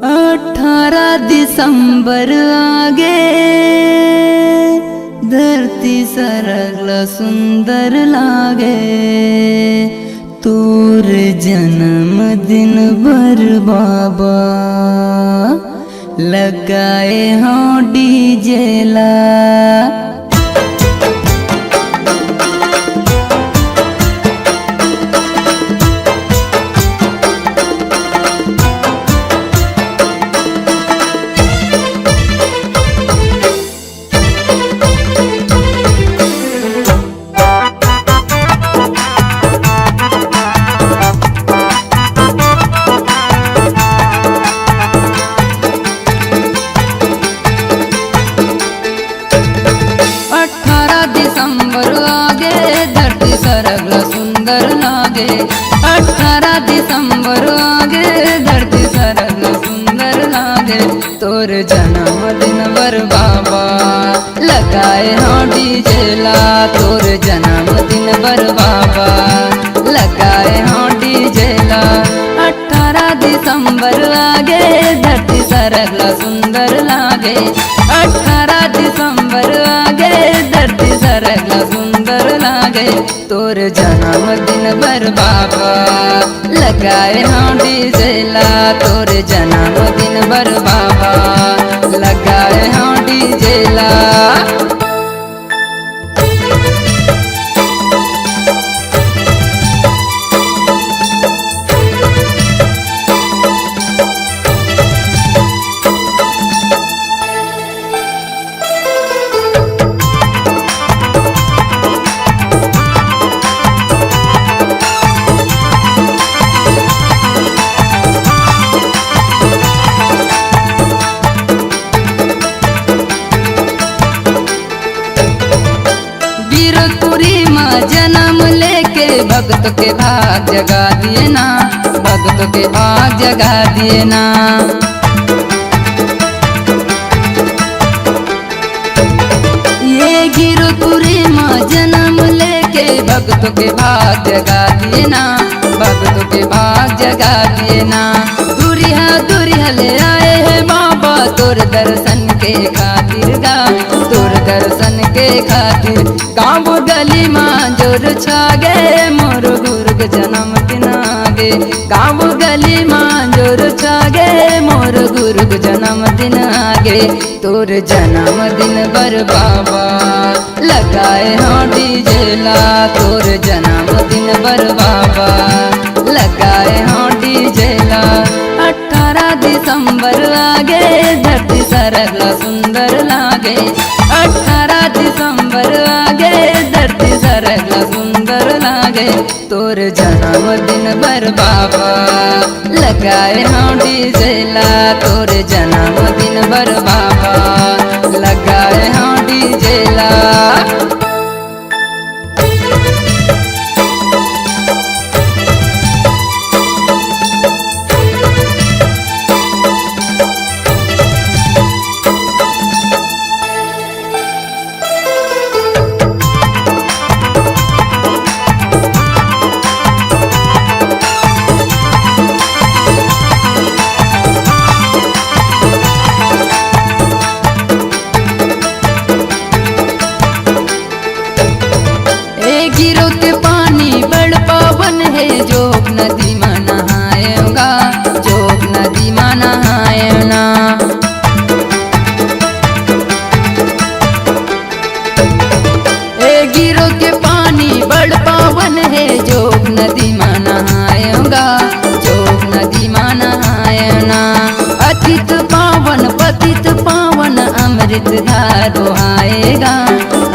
18 दिसंबर आगे धरती सरगला सुंदर लागे। तोर जन्म दिन भर बाबा लगाए हाँ डीजे ला। 18 दिसंबर आगे धरती सरगला सुंदर लागे। 18 दिसंबर आगे धरती सरगला सुंदर लागे। तोर जन्मदिन बर बाबा लगाए हाँ डीजे ला। तोर जन्मदिन बर बाबा लगाए हाँ डीजे ला। 18 दिसंबर आगे धरती सरगला सुंदर लागे। 18 दिसंबर आगे धरती सरगला सुंदर लागे। तोर जन्मदिन बर बाबा लगाए हाँ डीजे ला। तोर जन्मदिन बर बाबा लगाए हाँ डीजे ला। वीरपुरी माँ जन्म लेके भक्त के भाग जगा दिए ना। भक्त के भाग जगा दिए ना। ये वीरपुरी माँ जन्म लेके भक्त के भाग जगा दिए ना। भक्त के भाग जगा दिए ना। दुरिया दुरिया ले आए हैं बाबा तोर दर्शन के खातिर गा। तोर दर्शन के खातिर गाँव गली माँ जोर छागे मोर गुरु के जन्मदिन आगे। गाँव गली माँ जोर छागे मोर गुरु के जन्मदिन आगे। तोर जन्मदिन बर बाबा लगाए हाँ डीजे ला। तोर जन्मदिन बर बाबा लगाए हाँ डीजे ला। 18 दिसंबर आगे धरती सरगला सुंदर लागे। 18 दिसंबर आगे धरती सरगला सुंदर लागे। तोर जन्मदिन बर बाबा लगाए हाँ डीजे ला। तोर जन्मदिन बर बाबा लगाए हाँ डीजे ला। गिरो के पानी बड़ पावन है जोग नदी में नहाएगा। जोग नदी में नहाएना। गिरो के पानी बड़ पावन है जोग नदी में नहाएगा। जोग नदी में नहाएना। अतित पावन पतित पावन अमृत धारो आएगा।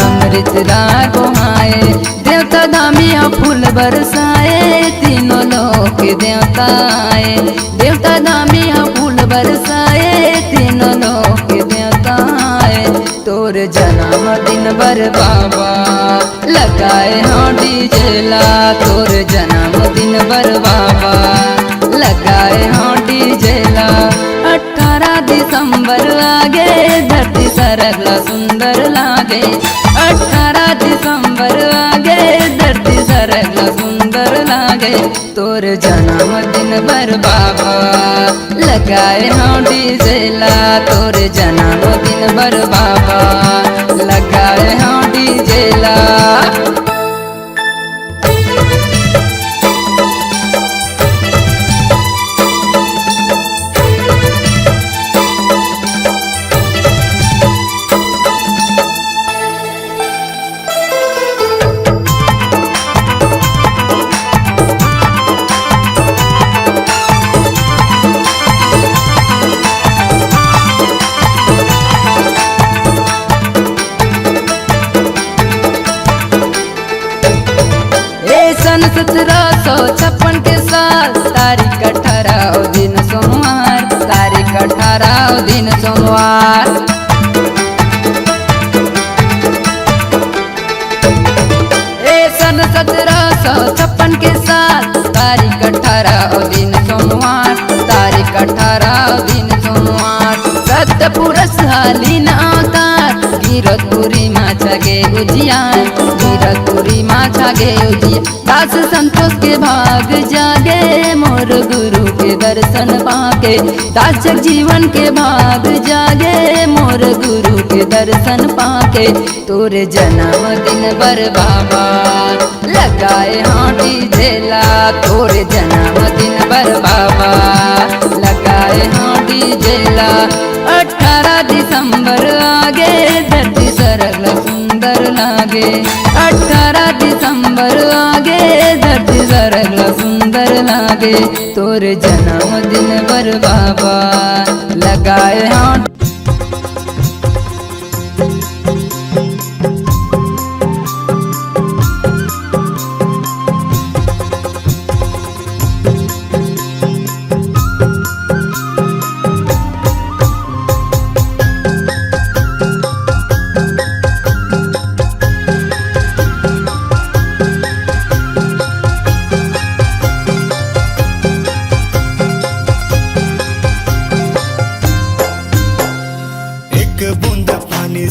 अमृत धारो आए। देवता दामिया फूल बरसाए तीनों लोक देवता आए। देवता दामिया फूल बरसाए तीनों लोक देवता आए। तोर जन्मदिन बर बाबा लगाए हाँ डीजे ला। तोर जन्मदिन बर बाबा लगाए हाँ डीजे ला। 18 दिसंबर आगे धरती सरगला सुंदर लागे। 18 दिसंबर आगे धरती सरगला सुंदर लागे। जागे तोर जन्मदिन बर बाबा लगाए हाँ डीजे ला तोर जन्मदिन बर बाबा लगाए हाँ डीजे ला। सन 1756 के साल तारीख 18 दिन सोमवार तारीख 18 दिन सोमवार। सन 1756 के साल तारीख 18 दिन सोमवार तारीख 18 दिन सोमवार। सतपुरस हालीन अवतार गिरतपुरी माछा गे उजियार गिरतपुरी माछा गे उजिया। दास संतोष के भाग जागे मोर गुरु के दर्शन पाके दास जीवन के भाग जागे मोर गुरु के दर्शन पाके तोरे जन्मदिन बर बाबा लगाए हाँ डीजे ला तोरे जन्मदिन बर बाबा लगाए हाँ डीजे ला। 18 दिसंबर आगे धरती सरल सुंदर लागे 18 दिसंबर आगे धरती सरल सुंदर लागे तोर जन्मदिन बर बाबा लगाए हाँ।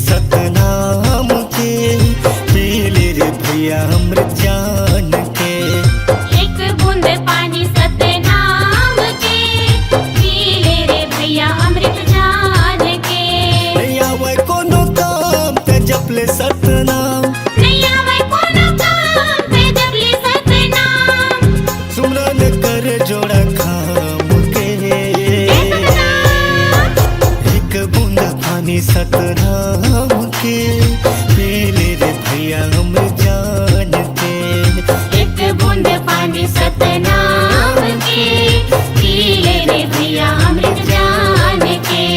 सतनाम के पीले रे भैया अमृत जान के एक बूंद पानी सतनाम के पीले रे भैया अमृत जान के। नहीं आवे कोनो काम ते जपले सतनाम नहीं आवे कोनो काम ते जपले सतनाम सुमरन कर जोड़ा खाम के एक बूंद पानी सतनाम के पीले रे भैया अमृत जान के एक बूंद पानी सतनाम के पीले रे भैया अमृत जान के।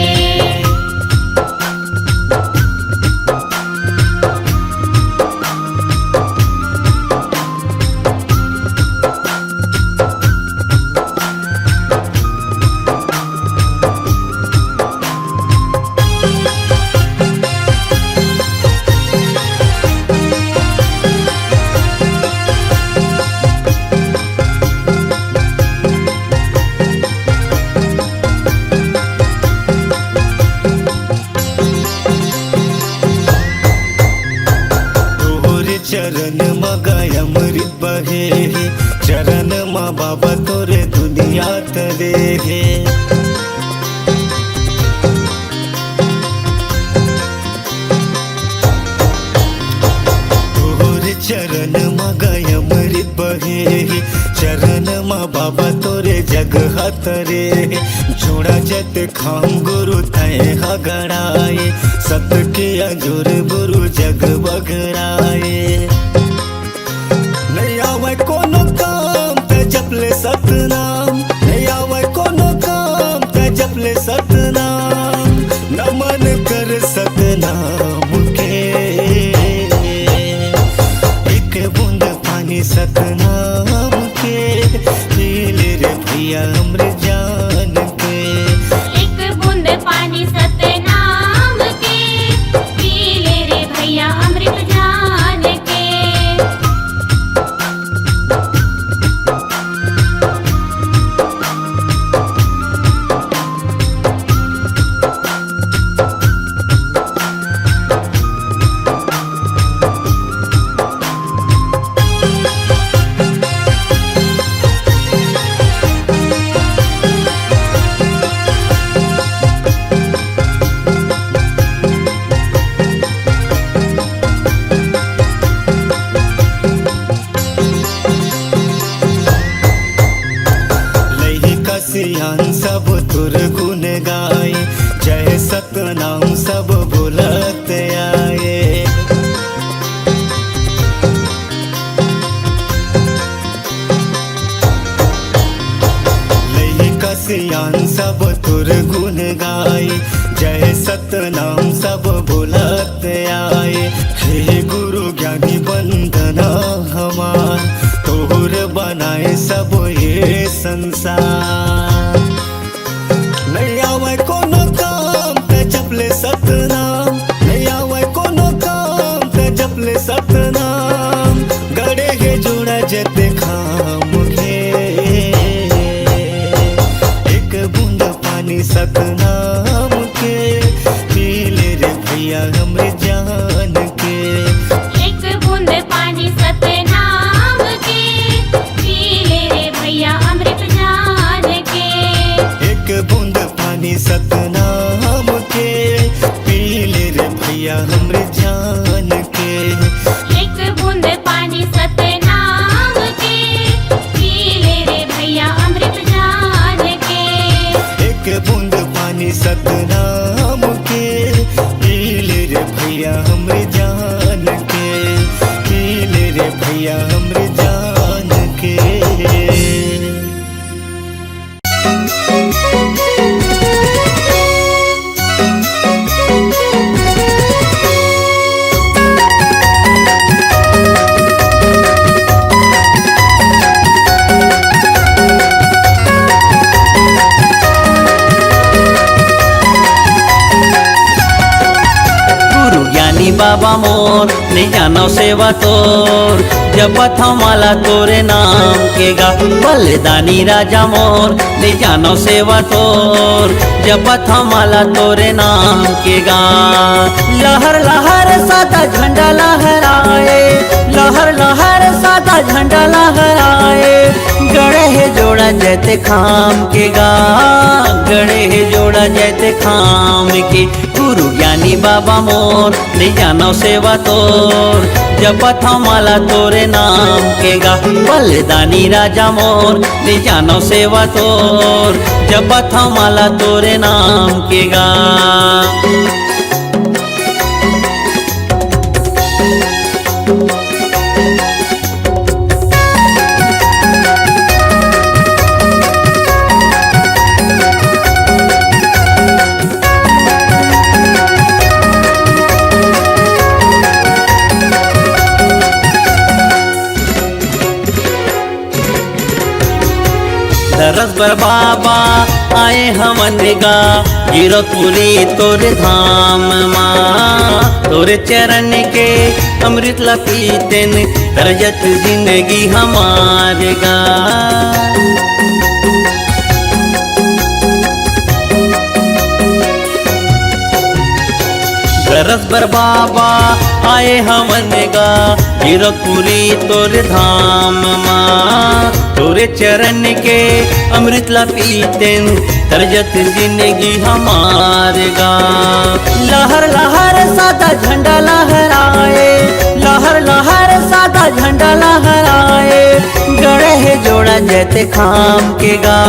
चरण मगाय अमृत बहे चरण माँ बाबा तोरे दुनिया तरे हे तोरे चरण मगाय अमृत बहे चरण माँ बाबा तोरे जग हतरे जोड़ा जत खाम गुरु तय हगड़ाए सत के अजोर गुरु जग बगड़ाए। नहीं आवे कोनो काम ते जपले सतनाम नहीं आवे कोनो काम ते जपले सतनाम नमन कर सतनाम के एक बूंद पानी सतनाम के पीले रे भैया अमृत जान के एक बूंद पानी सतनाम के पीले रे भैया अमृत जान के। सियान सब तुर गुण गाए, जय सतनाम सब बोलत आए। हे गुरु ज्ञानी वंदना हमार, तोहर बनाए सब ये संसार। नहीं आवे कोनो काम ते जपले सतनाम, नहीं आवे कोनो काम ते जपले सतनाम। गड़े के जोड़ा जते खाम के, एक बूंद पानी सतनाम के, पी ले रे भैया हमरे जान के। एक बूंद पानी सतनाम के, पी ले रे भैया अमृत जान के। एक बूंद पानी सतनाम के, पी ले रे भैया हमरे जान के। एक बूंद पानी सतनाम के, पी ले रे भैया अमृत जान के। एक बूंद पानी सतनाम के, पी ले रे भैया हमरे जान के, पी ले रे भैया हमरे जान के। बाबा मोर नहीं जानो सेवा तोर, जपत हमाला तोरे नाम के गा। बलिदानी राजा मोर नहीं जानो सेवा तोर, जपत हमाला तोरे नाम के गा। लहर लहर सादा झंडा लहराए, लहर लहर सादा झंडा लहराए। गड़े है जोड़ा जैते खाम के गा, गड़े है जोड़ा जैते खाम के। गुरु ज्ञानी बाबा मोर नहीं जानो सेवा तोर, जपत हमाला तोरे नाम के गा। बलिदानी राजा मोर नहीं जानो सेवा तोर, जपत हमाला तोरे नाम के गा। दरस बर बाबा आए हमन गा, गिरतपुरी तोरे धाम माँ। तोरे चरण के अमृत ला पीतेन, तरजत जिंदगी हमार गा। दरस बर बाबा आए हमन गा, गिरतपुरी तोरे धाम माँ। तोरे चरण के अमृत ला पीतेन, तरजत जिंदगी हमार गा। लहर लहर सादा झंडा लहराए, लहर लहर सादा झंडा लहराए। गड़े है जोड़ा जैते खाम के गा,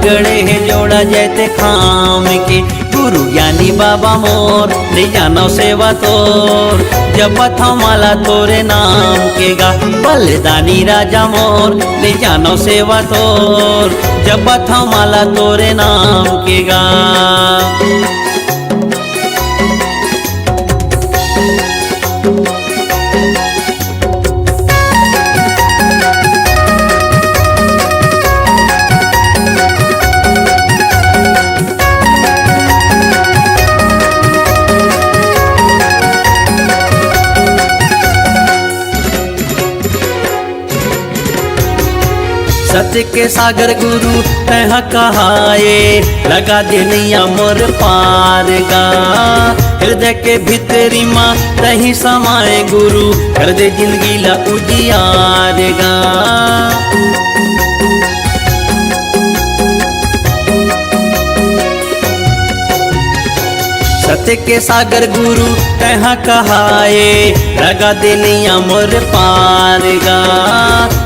गड़े है जोड़ा जैते खाम के। गुरु ज्ञानी बाबा मोर नहीं जानो सेवा तोर, जपत हमाला तोरे नाम के गा। बलिदानी राजा मोर नहीं जानो सेवा तोर, जपत हमाला तोरे नाम के गा। सत्य के सागर गुरु तह कहाए, लगा दे नैया मोर पार गा। हृदय के भीतरी माँ तही समाए गुरु, कर दे जिंदगी ला उजियार गा। सत्य के सागर गुरु तह कहाए, लगा दे नैया मोर पार गा।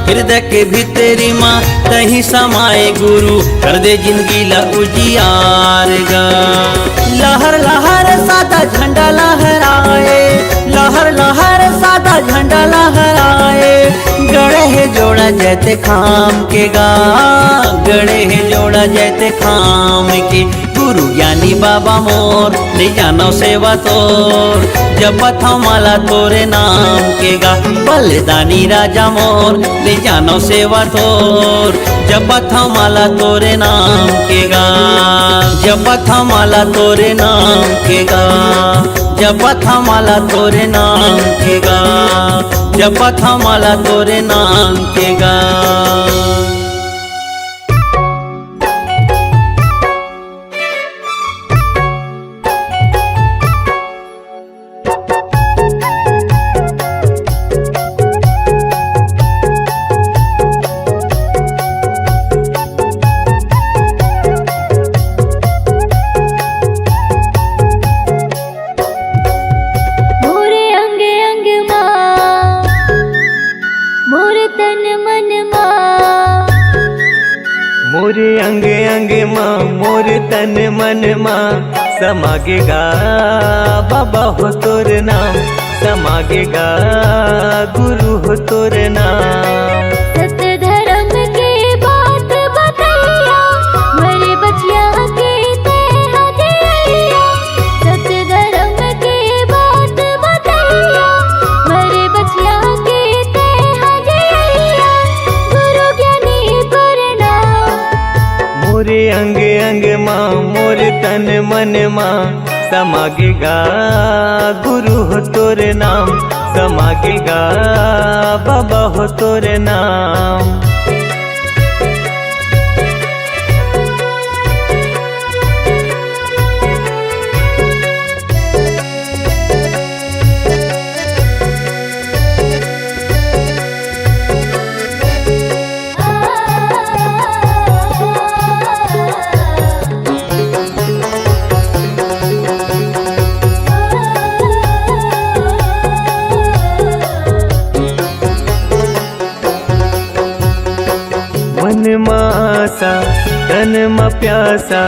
हृदय के भीतरी माँ तही समाए गुरु, कर दे जिंदगी ला उजियार गा। लहर लहर सादा झंडा लहराए, लहर लहर सादा झंडा लहराए। गड़े है जोड़ा जैते खाम के गा, गड़े है जोड़ा जैते खाम के। गुरु ज्ञानी बाबा मोर ले जानो सेवा तोर, जपत माला तोरे नाम के गा। बलिदानी राजा मोर ले जानो सेवा तोर, जपत माला तोरे नाम के गा, जपत माला तोरे नाम के गा, जपत माला तोरे नाम के गा, जपत माला तोरे नाम के गा। मोरे अंग अंग माँ मोर तन मन माँ समागेगा बाबा हो तोर नाम, समागेगा गुरु हो तोर नाम। सत्य धर्म के बात बतैया, मेरे बचिया के ते हदिया। सत्य धर्म के बात बतैया, मेरे बचिया के ते हदिया। गुरु ज्ञानी प्रणाम। मोरे अंग अंग माँ मोर तन मन माँ समागेगा गुरु हो तोर नाम, समागेगा बाबा हो तोर नाम। मन मासा तन मा प्यासा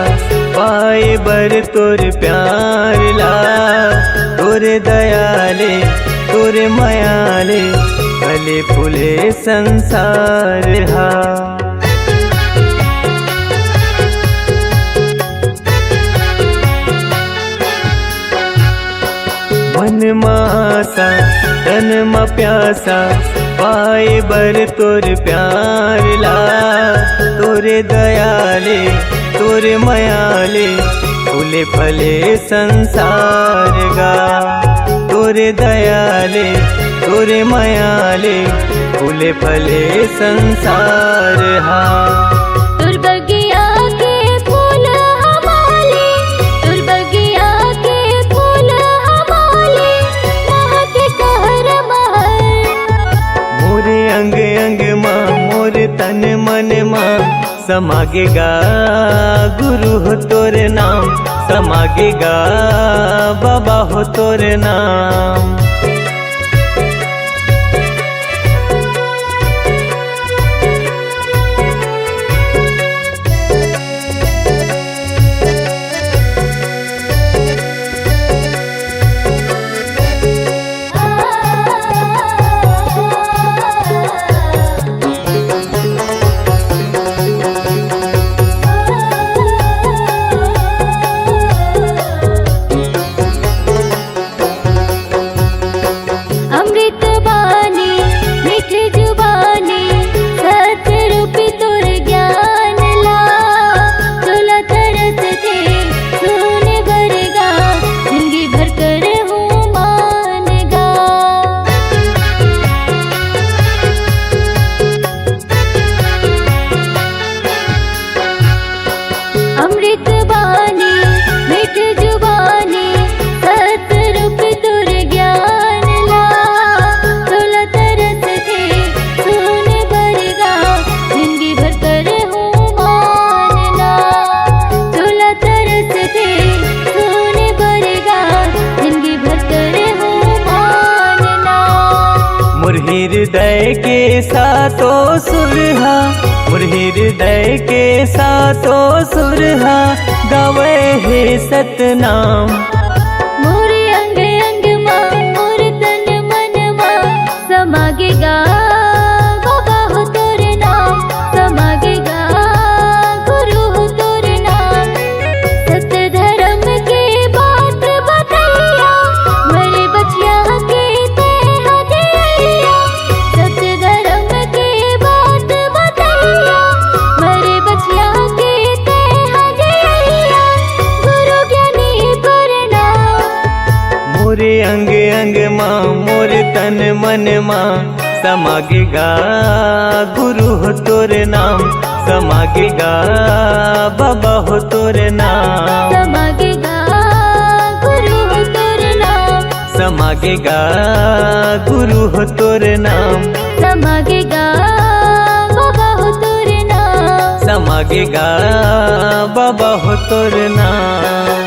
पाए बर तोर प्यार ला। तोरे दयाले तोरे मायाले फले फूले संसार हा। मन मासा तन मा प्यासा पाए बर तोर प्यार ला। तोरे दयाले तोरे मायाले फूले फले संसार गा। तोरे दयाले तोरे मायाले फूले फले संसार हा। तुर बगिया के फूल हमारे, तुर बगिया के फूल हमारे, महके कहर महल। मोरे अंग अंग माँ मोर तन मन माँ समागेगा गुरु हो तोर नाम, समागेगा बाबा हो तोर नाम। हृदय के सातो सुरहा, मोर हृदय के साथों सुरहा गावे हे सतनाम। मोरे अंग अंग माँ मोर तन मन माँ समागेगा बाबा हो तोरे नाम, समागेगा गुरु हो तोरे नाम। सत्य धर्म के बात बतैया मेरे बचिया के ते हदिया। सत्य धर्म के बात बतैया मेरे बचिया के ते हदिया। गुरु ज्ञानी प्रणाम। मोरे अंग अंग माँ मोर तन मन माँ समागेगा गुरु हो तोरे नाम, समागेगा बाबा हो तोरे नाम। समागेगा गुरु हो तोरे नाम, समागेगा गुरु हो तोरे नाम, समागेगा बाबा हो तोरे नाम। समागेगा बाबा हो तोरे नाम।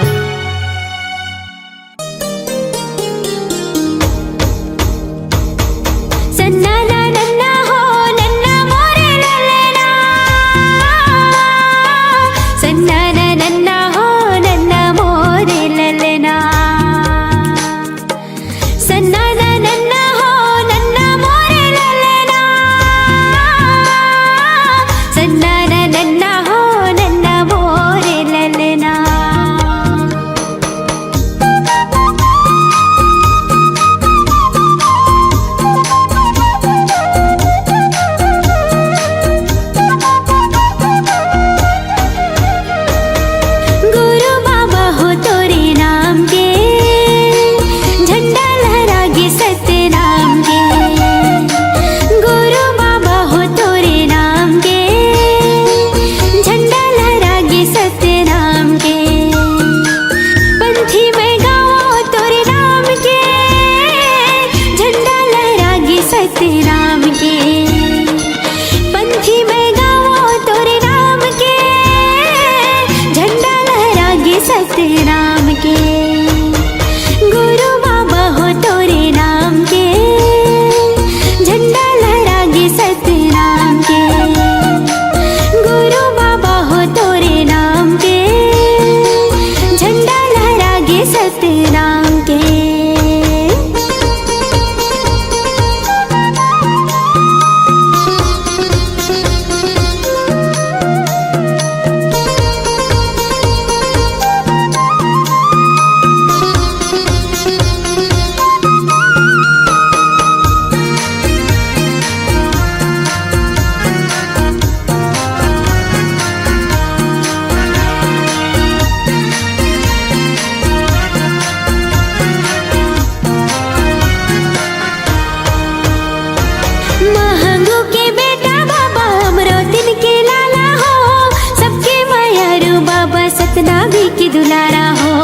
सन्ना ना नन्ना हो नन्ना मोरे ललना, सन्ना ना नन्ना हो नन्ना मोरे ललना। सन्ना ना नन्ना हो नन्ना मोरे ललना, सन्ना ना नन्ना हो नन्ना मोरे ललना। गुरु बाबा हो तोरे नाम के झंडा लहरागे सत्य नाम के। गुरु बाबा हो तोरे नाम के झंडा लहरागे सत्य नाम के। पंथी में गाओ तोरे नाम के झंडा लहरागे सत्य नाम के। पंथी में गाओ तोरे नाम के झंडा लहरागे सत्य नाम के। गुरु बाबा हो तोरे नाम के झंडा लहरागे सत्य नाम के। गुरु बाबा हो तोरे नाम के झंडा लहरागे सत्य नाम के। महंगू के बेटा बाबा अमरोतिन के लाला हो, सबके मायारू बाबा सतनाभी की दुलारा हो,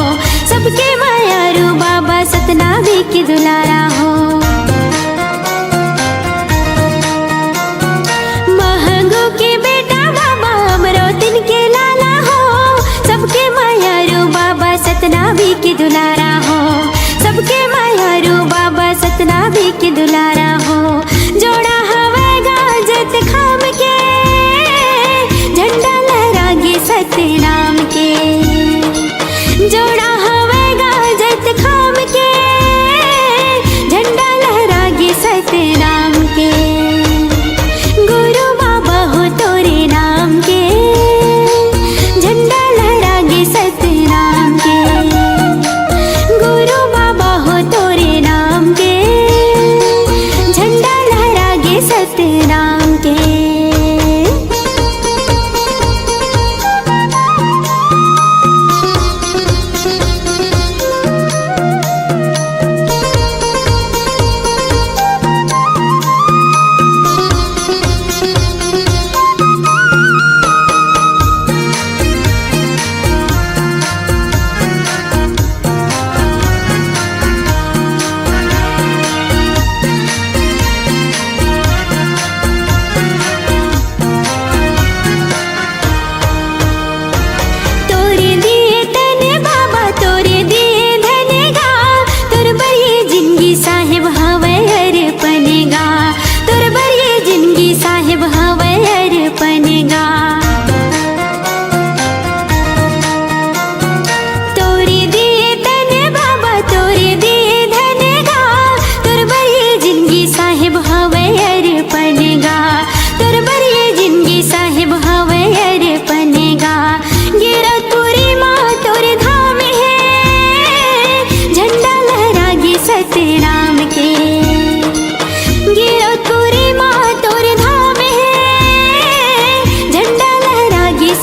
सबके मायारू बाबा सतनाभी की दुलारा हो। महंगू के बेटा बाबा अमरोतिन के लाला हो, सबके मायारू बाबा सतनाभी की दुलारा हो, सबके मायारू बाबा सतनाभी की दुलारा हो। जोड़ा हवेगा जत खाम के झंडा लहरागे सत्य नाम के।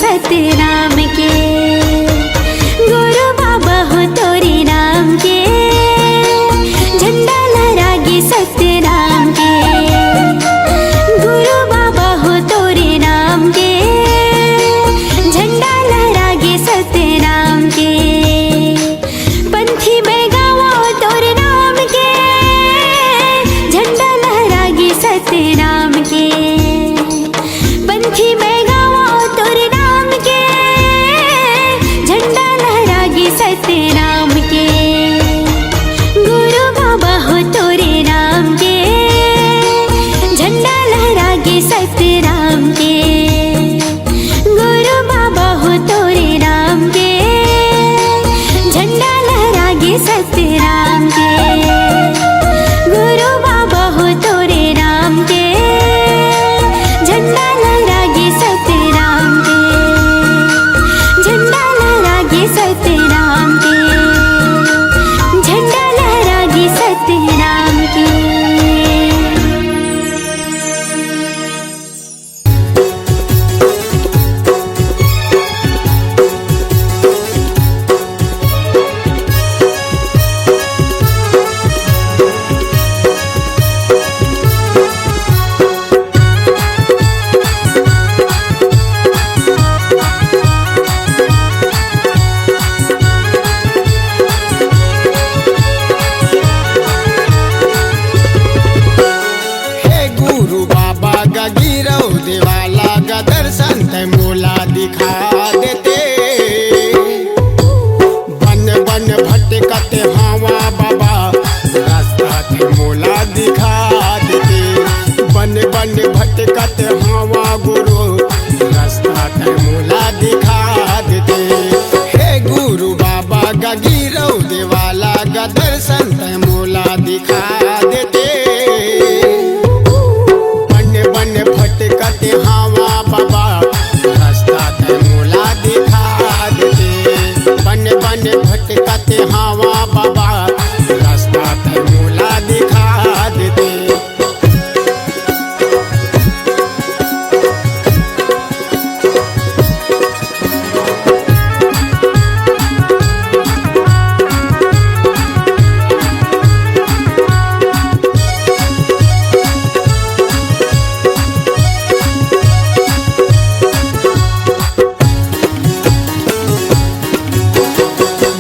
सतनाम के। गुरु बाबा हो तोरे नाम के, झंडा लहरागे सतनाम के। गुरु बाबा हो तोरे नाम के, झंडा लहरागे सतनाम के। पंथी में गावो तोरे नाम के, झंडा लहरागे सतनाम के। पंथी में गावो तोरे नाम के, झंडा लहरागे सतनाम के। गुरु बाबा हो तोरे नाम के, झंडा लहरागे सतनाम के। गुरु बाबा हो तोरे नाम के, झंडा लहरागे सतनाम के। गुरु बाबा हो तोरे नाम के, झंडा लहरागे सतनाम के। झंडा लहरागे सतनाम के, झंडा लहरागे सतनाम के। हे गुरु बाबा गा गिरौ देवाला गा दर्शन ते मोला दिखा देते। बन बन भटकते हवा बाबा, रास्ता ते मोला दिखा देते। बन बन भटकते हवा गुरु, रास्ता ते मोला दिखा देते। हे गुरु बाबा गा गिरौ देवाला गा दर्शन ते मोला दिखा देते। बन बन भटकते हवा बाबा, रास्ता ते मोला दिखा देते। बन बन भटकते हवा बाबा, रास्ता ते मोला दिखा देते।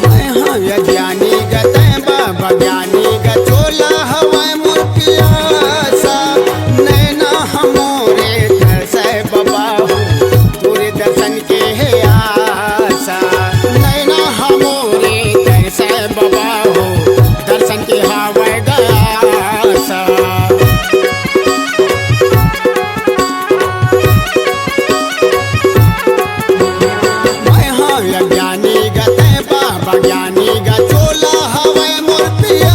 मैं हाँ ये ज्ञानी गते बाबा ज्ञानी ग चोला हवाए मोर पियासा। नैना हमोरे तरसे बाबा हो, तोरे दर्शन के है आशा। नैना हमोरे तरसे बाबा हो, दर्शन के हवाए गयासा। मैं हाँ ये ज्ञानी गते बाबा ज्ञानी ग चोला हवाए मोर पिया।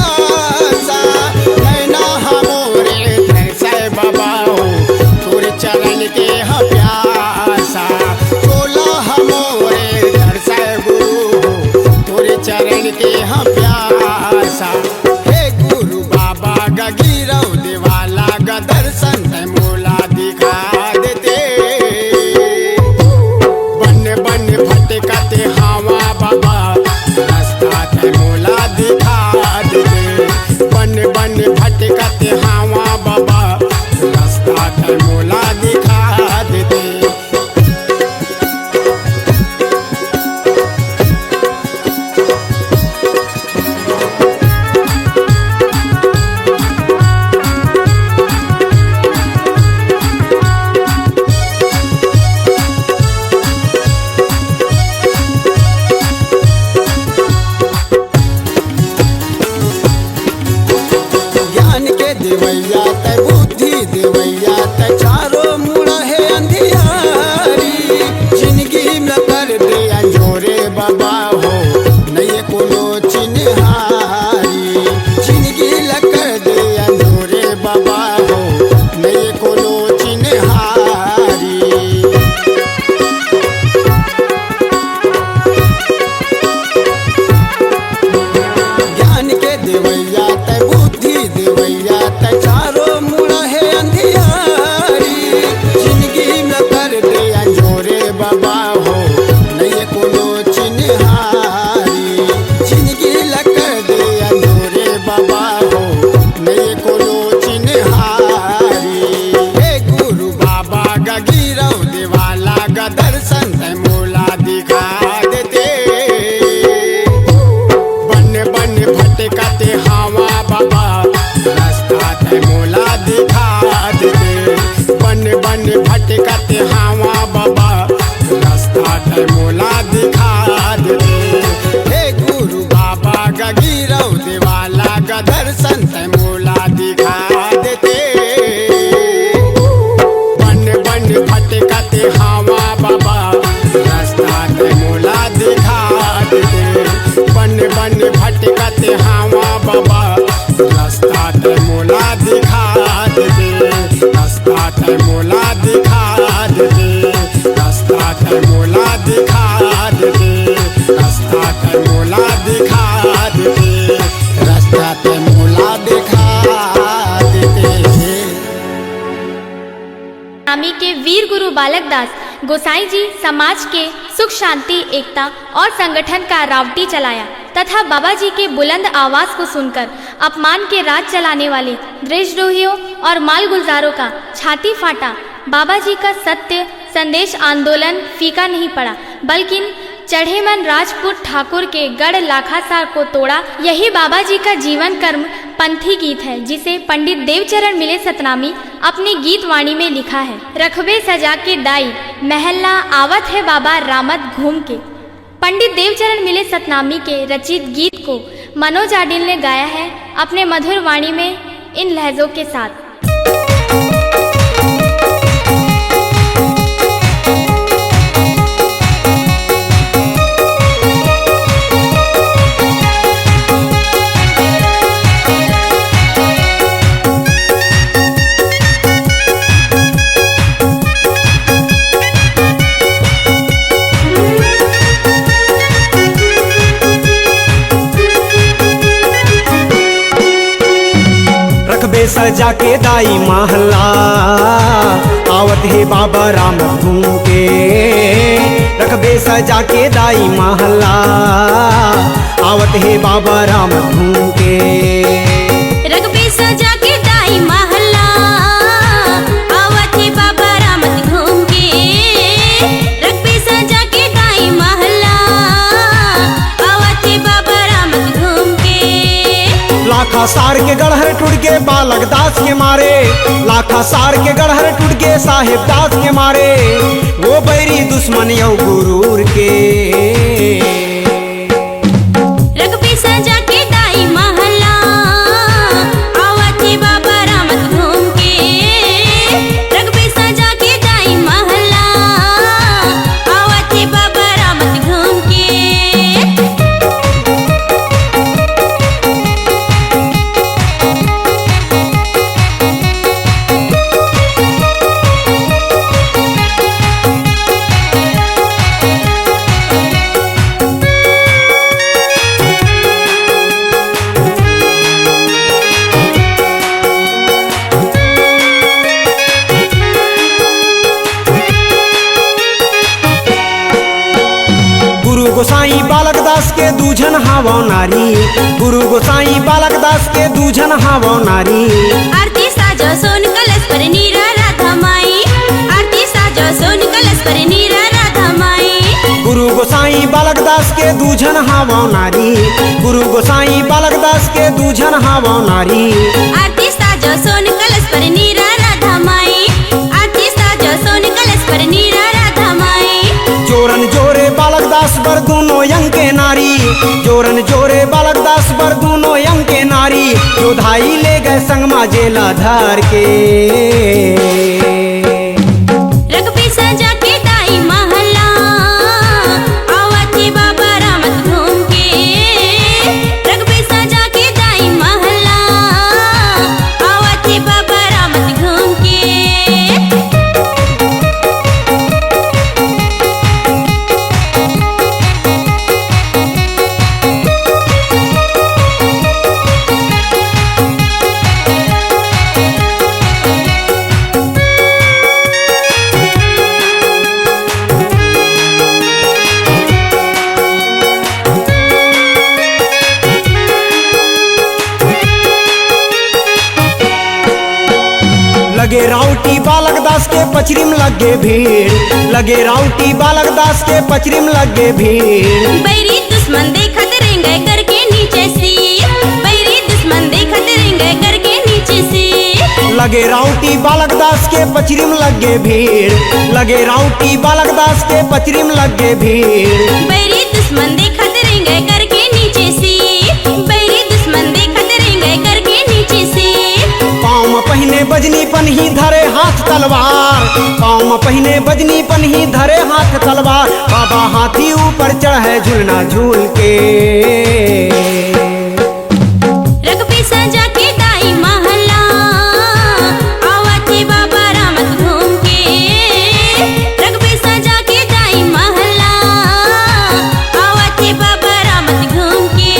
रास्ता ते मोला दिखा दे। बन बन भटकत हवा बाबा रास्ता ते मोला दिखा दे। रास्ता ते मोला दिखा दे। रास्ता ते मोला दिखा दे। रास्ता ते मोला दिखा दे। रास्ता ते मोला दिखा दे। नामी के वीर गुरु बालक दास गोसाई जी समाज के सुख शांति एकता और संगठन का रावटी चलाया तथा बाबा जी के बुलंद आवाज को सुनकर अपमान के राज चलाने वाले देशद्रोहियों और मालगुजारों का छाती फाटा। बाबा जी का सत्य संदेश आंदोलन फीका नहीं पड़ा बल्कि चढ़े मन राजपूत ठाकुर के गढ़ लाखासार को तोड़ा। यही बाबा जी का जीवन कर्म पंथी गीत है जिसे पंडित देवचरण मिले सतनामी अपनी गीत वाणी में लिखा है। रखबे सजा के दाई महल्ला आवत है बाबा रामत घूम के। पंडित देवचरण मिले सतनामी के रचित गीत को मनोज आडिल ने गाया है अपने मधुर वाणी में इन लहजों के साथ। सजा के दाई महल्ला आवत है बाबा राम घूम के। रखबे सजा के दाई महल्ला आवत है बाबा राम घूम के। रखबे सजा के दाई महल्ला आवत है बाबा राम घूम के। रखबे सजा के दाई महल्ला आवत है बाबा राम घूम के। लाखा सार के गढ़हर टूट के बालक दास के मारे। लाखा सार के गढ़हर टूट के साहेब दास के मारे। वो बैरी दुश्मन यौ गुरूर के। रखबे सजा के दाई महल्ला आवत है बाबा राम घूम के। रखबे सजा के दाई महल्ला आवत है बाबा राम घूम के। गोसाई बालक दास के दूजन हावो नारी। गुरु गोसाई बालक दास के दूजन हावो नारी। आरती साजो सोन कलश पर नीरा राधा माई। आरती साजो सोन कलश पर नीरा राधा माई। गुरु गोसाई बालक दास के दूजन हावो नारी। गुरु गोसाई बालक दास के दूजन हावो नारी। आरती साजो सोन कलश पर नीरा राधा माई। आरती साजो सोन कलश पर नीरा राधा माई। जोरन जोरे बालक दास बर दोनों यंग के नारी। जोरन जोरे बालक दास बर दोनों यंग के नारी। जोधाई ले गए संगमा जेला धार के। रखबे सजा के दाई महल्ला आवत है बाबा राम घूम के। रखबे सजा के दाई महल्ला आवत है बाबा राम घूम के। लगे राउटी बालक दास के पचरिम लगे भीड़। लगे राउटी बालक दास के पचरिम लगे भीड़। बैरी दुश्मन देखत रहेंगे करके नीचे से। बैरी दुश्मन देखत रहेंगे करके नीचे से। लगे राउटी बालक दास के पचरिम लगे भीड़। लगे राउटी बालक दास के पचरिम लगे भीड़। बैरी दुश्मन देखत रहेंगे करके नीचे से। बैरी दुश्मन देखत रहेंगे करके नीचे से। पाँव में पहने बजनी पन्ही धरे हाथ तलवार। पाँव में पहिने बजनी पन्ही धरे हाथ तलवार, बाबा हाथी ऊपर चढ़े झूलना झूल के। रघबे सजा के दाई महला, आवत हे बाबा रामत घूम के। रघबे सजा के दाई महला, आवत हे बाबा रामत घूम के।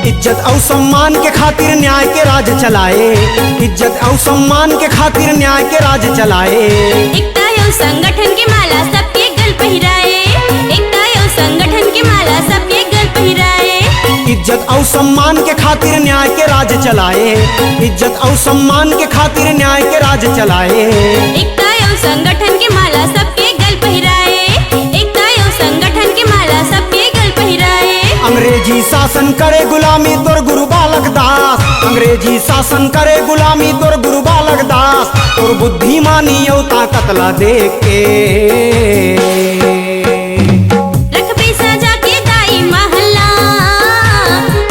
इज्जत और सम्मान के खातिर न्याय के राज चलाए, इज्जत और सम्मान के खातिर न्याय के राज चलाए। एकता एवं संगठन के माला सबके गल पहिराए, एकता एवं संगठन के माला सबके गल पहिराए। इज्जत और सम्मान के खातिर न्याय के राज चलाए, इज्जत और सम्मान के खातिर न्याय के राज चलाए। एकता एवं संगठन के माला सबके गल पहिराए, एकता एवं संगठन के माला सबके गल पहिराए। अंग्रेजी शासन करे गुलामी तोर गुरु बालक दास, अंग्रेजी शासन करे गुलामी तोर गुरु बालक दास। तोर बुद्धिमानी औ ताकत ला देख के। रघबे सजा के दाई महला,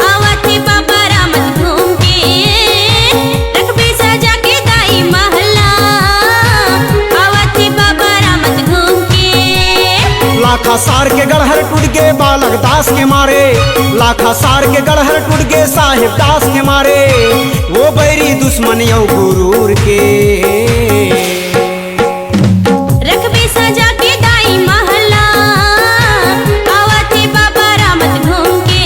आवत हे बाबा रामत घूम के। रघबे सजा के दाई महला, आवत हे बाबा रामत घूम के। लाखा सार के गढ़हर टूट के बालक दास के मारे, लाखा सार के गढ़हर टूट के साहिब दास के मारे। वो बैरी दुश्मन यौ गुरूर के। रघबे सजा के दाई महला, आवत हे बाबा रामत घूम के।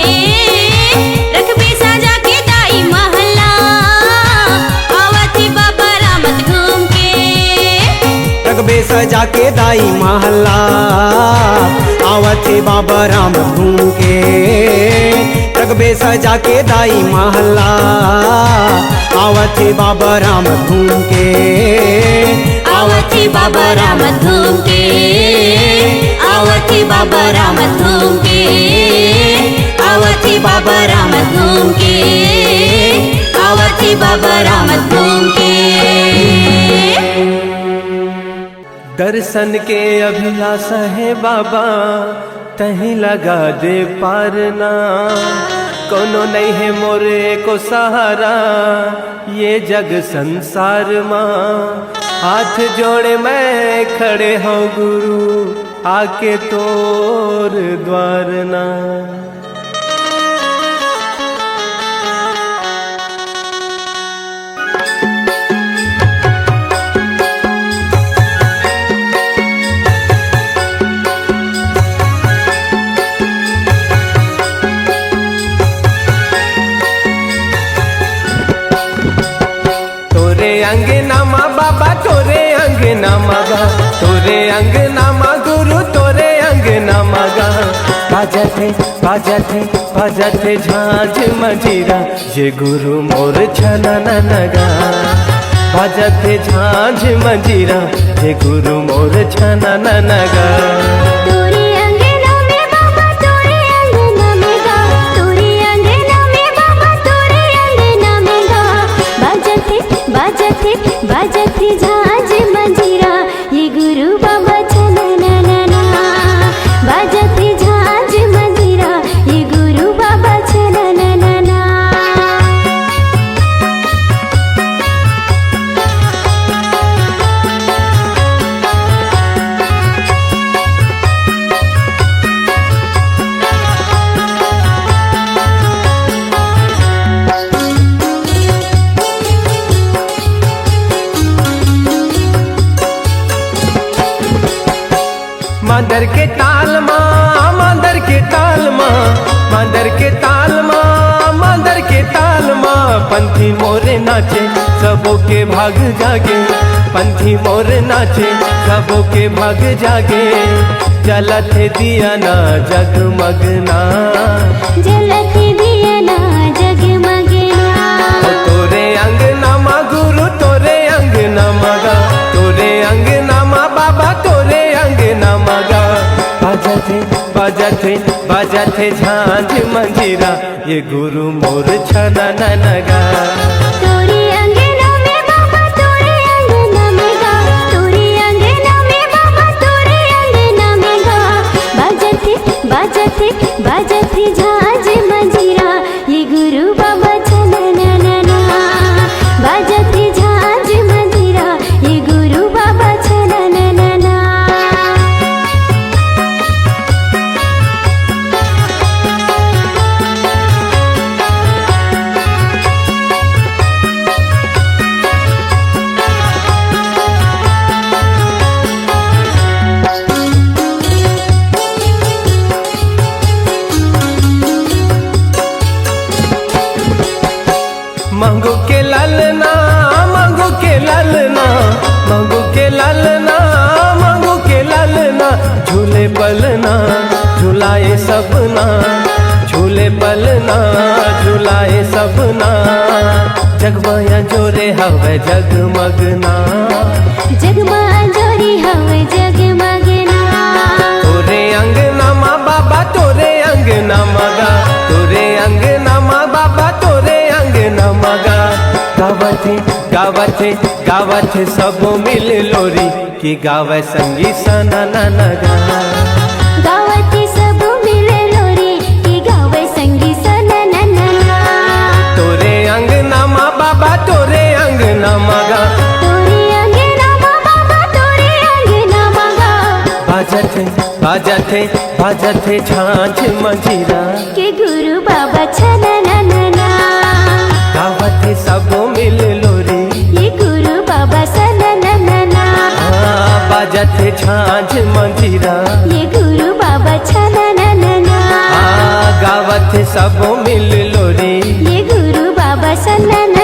रघबे सजा के दाई महला, आवत हे बाबा रामत घूम के। रघबे सजा के दाई महला, आवत हे बाबा राम घूम के। रघबे सजा के दाई महला, आवत हे बाबा राम घूम के। आवत हे बाबा रामत घूम के, आवत हे बाबा रामत घूम के। आवत हे बाबा रामत घूम के, आवत हे बाबा रामत घूम के। दर्शन के अभिलाषा है बाबा, तहीं लगा दे पारना। कोनो नहीं है मोरे को सहारा, ये जग संसार माँ। हाथ जोड़े मैं खड़े हूँ गुरु, आके तोर द्वार ना। अंगनामा बाबा तोरे अंगनामा गा, तोरे अंगनामा गुरु तोरे अंगनामा गा। बाजते बाजते बाजते झांझ मंजीरा, ये गुरु मोर छना नगा। बाजते झांझ मंजीरा, ये गुरु मोर छना नगा। बाजते झांझ मंजीरा, ये गुरु बाबा छना ना। बाजते झांझ मंजीरा, ये गुरु बाबा छना ना। मांदर के ताल माँ, मांदर के ताल माँ, मांदर के ताल माँ, मांदर के ताल माँ। पंथी मोरे नाचे सबों के भाग जागे, पंथी मोरे नाचे सबों के भाग जागे। जलत दिया ना जगमगना, जलत दिया ना जगमगना। तोरे अंगनामा गुरु तोरे अंगनामा गा, तोरे अंगनामा बाबा तोरे अंगनामा। बाजत है झांझ मंजीरा ये गुरु मोर छना नगा। तोरे अंगना में बाबा तोरे अंगना में गा, तोरे अंगना में बाबा तोरे अंगना में गा। बाजत है झांझ मंजीरा ये गुरु बाबा छना ना। बाजत है झांझ मंजीरा ये गुरु बाबा छना ना। मंगू के लालना मंगू के लालना मंगू के लालना मंगू के लालना झूले पलना झूलाए सबना झूले पलना झूलाए सबना जगमाया जोरे हवे जगमगना जगमा जोरी हवे जगमगना तोरे अंगना माँ बाबा तोरे अंगना मगा तोरे अंगना माँ बाबा तोरे अंगना मगा गावत है सब मिल लोरी की गावे संगी सना नगा। गावत सब मिले लोरी की गावे संगी सना ना। तोरे अंगना माँ बाबा तोरे अंगना मगा तोरे अंगना माँ बाबा तोरे अंगना मगा। बाजत है झांझ मंजीरा के गुरु बाबा छना ना। गावत है सब मिल लोरी ये गुरु बाबा सना ना। बाजत है झांझ मंजीरा ये गुरु बाबा छना ना। गावत है सब मिल लोरी ये गुरु बाबा सना ना।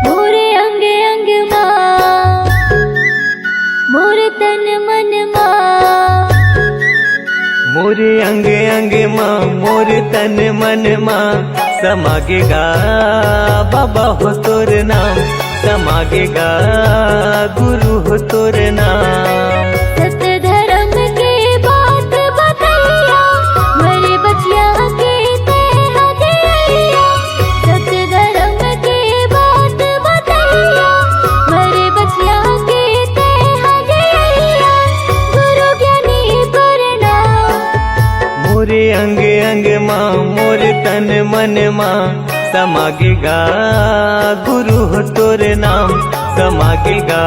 मोरे अंग अंग माँ मोरे तन मन माँ मोरे अंग अंग माँ मोर तन मन माँ समागेगा बाबा हो तोर नाम समागेगा गुरु हो तोर नाम। सत्य धर्म के बात बतैया मेरे बचिया के ते हदिया। सत्य धर्म के बात बतैया मेरे बचिया के ते हदिया। गुरु ज्ञानी करना मोरे अंग अंग माँ मोर तन मन माँ समागेगा गुरु हो तोर नाम समागेगा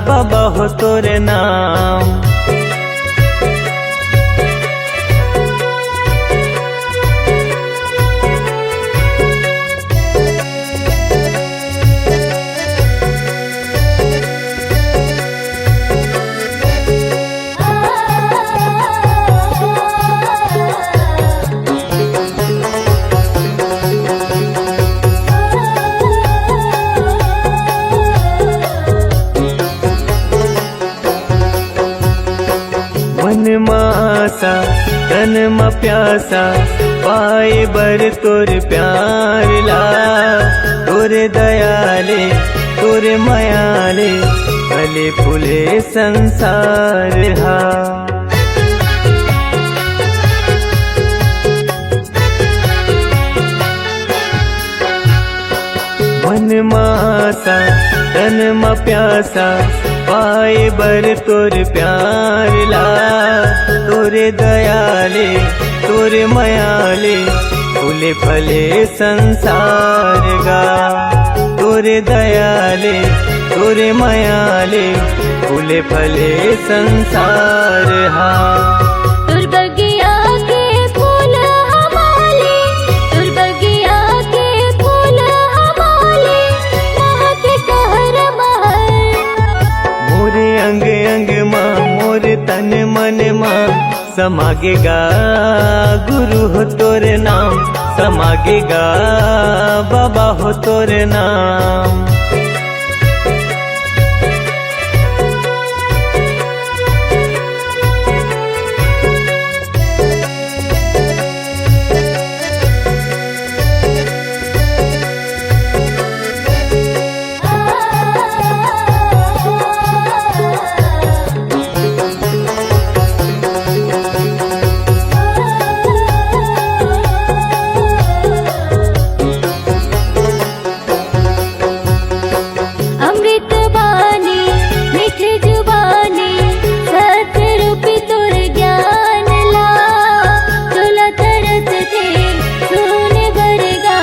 बाबा हो तोर नाम। मन मासा तन म प्यासा पाए बर तोर प्यार ला तोरे दयाले तोरे मायाले फले फूले संसार हा। मन मासा तन म प्यासा पाए बर तोर प्यार ला तोरे दयाले तोरे मायाले फूले फले संसार गा। तोरे दयाले तोरे मायाले फूले फले संसार हा। तुर बगिया के फूल हमारे तुर बगिया के फूल हमारे महक कहर महर। मोरे अंग अंग माँ मोरे तन मन माँ समागेगा गुरु हो तोर नाम समागेगा बाबा हो तोरे नाम। अमृत बानी मीठे जुबानी सतरूपी तोर ज्ञान ला तोला तरस थे सोने भरगा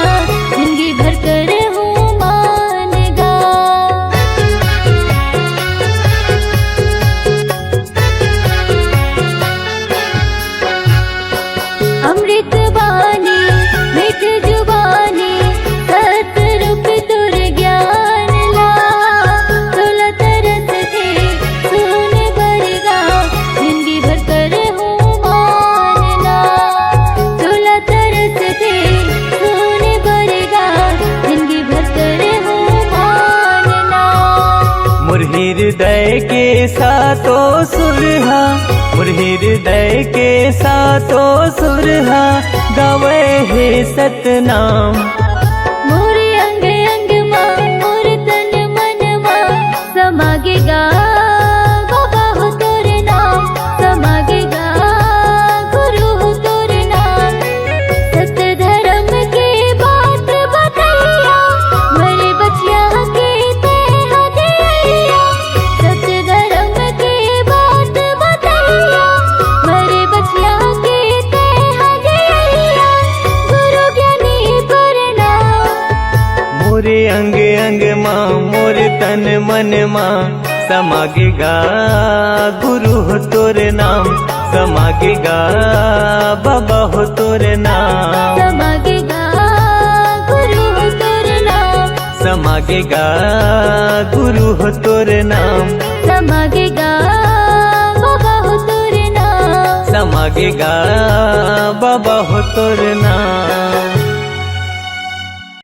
जिंदगी भर कर हूँ मानगा। अमृत बानी मीठे जुबानी सतरूपी तोर ज्ञान ला तोला तरस थे सोने भरगा जिंदगी भर कर हूँ मानना। तोला तरस थे सोने भरगा जिंदगी भर कर हूँ मानना। मुरही हृदय के सातो सुरहा, मुरही हृदय के सातो सुरहा गावे हे सतनाम। मोरे अंग अंग माँ मोर तन मन माँ समागेगा बाबा हो तोर नाम। समागेगा गुरु हो तोर नाम। सत्य धर्म के बात बतैया मरे बचिया के ते हदैया। सत्य धर्म के बात बतैया मरे बचिया के ते हदैया। गुरु ज्ञानी प्रणाम। मोरे अंग अंग माँ मोर तन मन माँ समागेगा गुरु हो तोरे नाम। समागेगा बाबा हो तोरे नाम। समागेगा गुरु हो तोर नाम। समागेगा गुरु हो तोरे नाम। समागेगा बाबा हो तोर नाम। समागेगा बाबा हो तोरे नाम।